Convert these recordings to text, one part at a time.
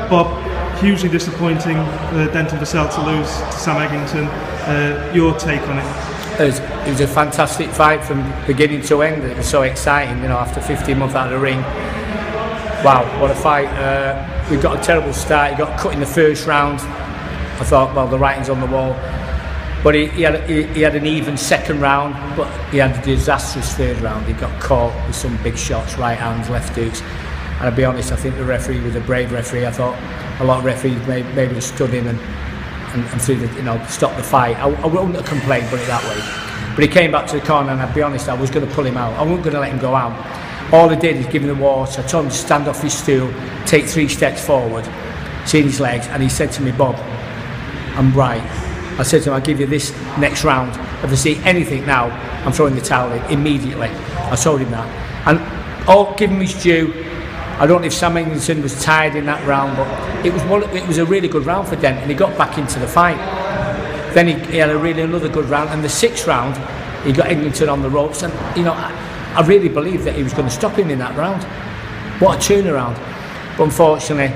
Bob, hugely disappointing Denton Vassell to lose to Sam Eggington. Your take on it? It was a fantastic fight from beginning to end. It was so exciting, you know, after 15 months out of the ring. Wow, what a fight. We got a terrible start. He got cut in the first round. I thought, well, the writing's on the wall. But he had an even second round, but he had a disastrous third round. He got caught with some big shots, right hands, left hooks. And I'll be honest, I think the referee was a brave referee. I thought a lot of referees maybe just stood in and threw the, you know, stopped the fight. I wouldn't have complained, put it that way. But he came back to the corner, and I'll be honest, I was going to pull him out. I wasn't going to let him go out. All I did is give him the water. I told him to stand off his stool, take 3 steps forward, see his legs, and he said to me, Bob, I'm right. I said to him, I'll give you this next round. If I see anything now, I'm throwing the towel in immediately. I told him that. And all give him his due. I don't know if Sam Eggington was tired in that round, but it was a really good round for Denton. He got back into the fight. Then he had another good round, and the 6th round he got Eggington on the ropes, and you know, I really believed that he was going to stop him in that round. What a turnaround! But unfortunately,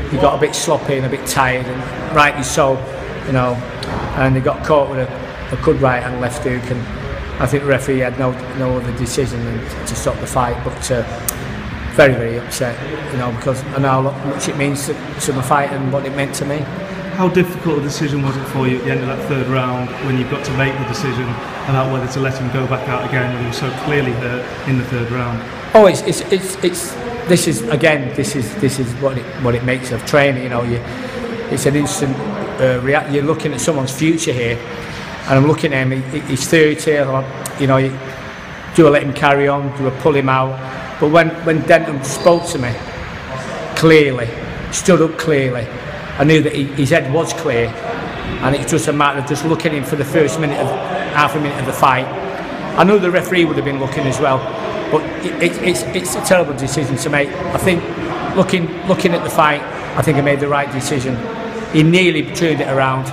he got a bit sloppy and a bit tired, and rightly so, you know. And he got caught with a good right and left hook, and I think the referee had no other decision than to stop the fight. But very, very upset, you know, because I know how much it means to my fight and what it meant to me. How difficult a decision was it for you at the end of that 3rd round when you've got to make the decision about whether to let him go back out again when he was so clearly hurt in the 3rd round? Oh, this is what it makes of training. You know, it's an instant react. You're looking at someone's future here, and I'm looking at him. He's 30. You know, do I let him carry on? Do I pull him out? But when Denton spoke to me clearly, stood up clearly, I knew that his head was clear, and it's just a matter of just looking at him for the first half a minute of the fight. I knew the referee would have been looking as well, but it's a terrible decision to make. I think looking at the fight, I think I made the right decision. He nearly turned it around,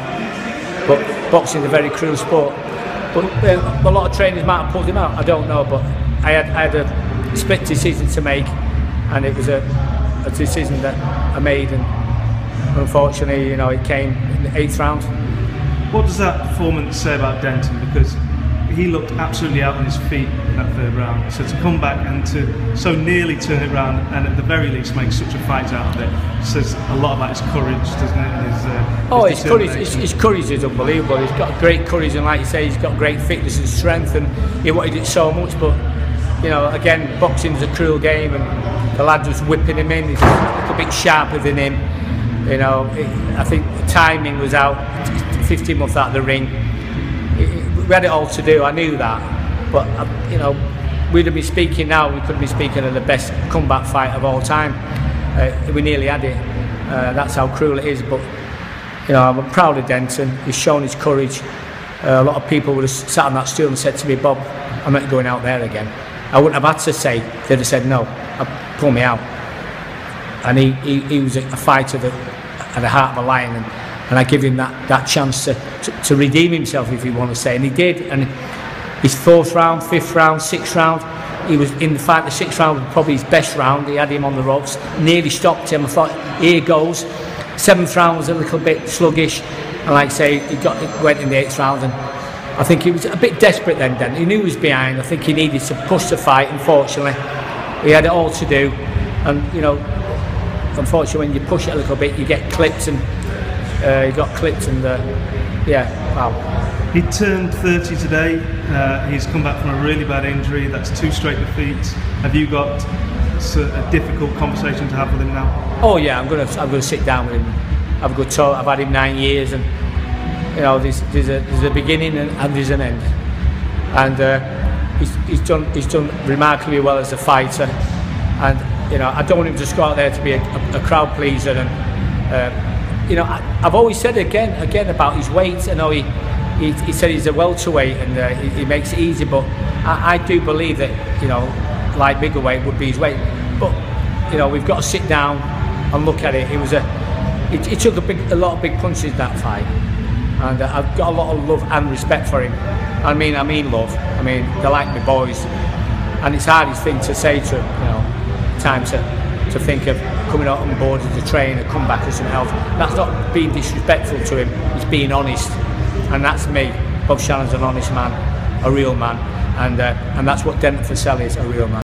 but boxing is a very cruel sport. But a lot of trainers might have pulled him out. I don't know, but I had a split decision to make, and it was a decision that I made, and unfortunately, you know, it came in the 8th round. What does that performance say about Denton? Because he looked absolutely out on his feet in that 3rd round. So to come back and to so nearly turn it around, and at the very least make such a fight out of it, says a lot about his courage, doesn't it? And his courage is unbelievable. He's got great courage, and like you say, he's got great fitness and strength, and he wanted it so much. But you know, again, boxing's a cruel game, and the lad was whipping him in. He's a little bit sharper than him. You know, I think the timing was out. 15 months out of the ring. We had it all to do. I knew that, but you know, we'd have been speaking now. We could be speaking of the best comeback fight of all time. We nearly had it. That's how cruel it is. But you know, I'm proud of Denton. He's shown his courage. A lot of people would have sat on that stool and said to me, Bob, I'm not going out there again. I wouldn't have had to say. They'd have said no. Pull me out. And he was a fighter that had the heart of a lion, and I give him that chance to redeem himself, if you want to say, and he did. And his 4th round, 5th round, 6th round, he was in the fight. The 6th round was probably his best round. He had him on the ropes, nearly stopped him. I thought, here goes. 7th round was a little bit sluggish, and like I say, he went in the 8th round, and I think he was a bit desperate then. He knew he was behind. I think he needed to push the fight. Unfortunately, he had it all to do, and you know, unfortunately, when you push it a little bit, you get clipped, and he got clipped, and yeah, wow. He turned 30 today. He's come back from a really bad injury. That's 2 straight defeats. Have you got a difficult conversation to have with him now? Oh yeah, I'm gonna sit down with him, have a good talk. I've had him 9 years, and you know, there's a beginning and there's an end, and he's done remarkably well as a fighter, and you know, I don't want him to just go out there to be a crowd pleaser, and you know, I've always said again about his weight. I know he said he's a welterweight, and he makes it easy, but I do believe that, you know, light bigger weight would be his weight. But you know, we've got to sit down and look at it. He took a lot of big punches that fight, and I've got a lot of love and respect for him. I mean love. I mean, they're like my boys, and it's the hardest thing to say to him. You know, time to think of coming out on board as a trainer, come back as something else. That's not being disrespectful to him, it's being honest. And that's me. Bob Shannon's an honest man, a real man, and that's what Denton Vassell is, a real man.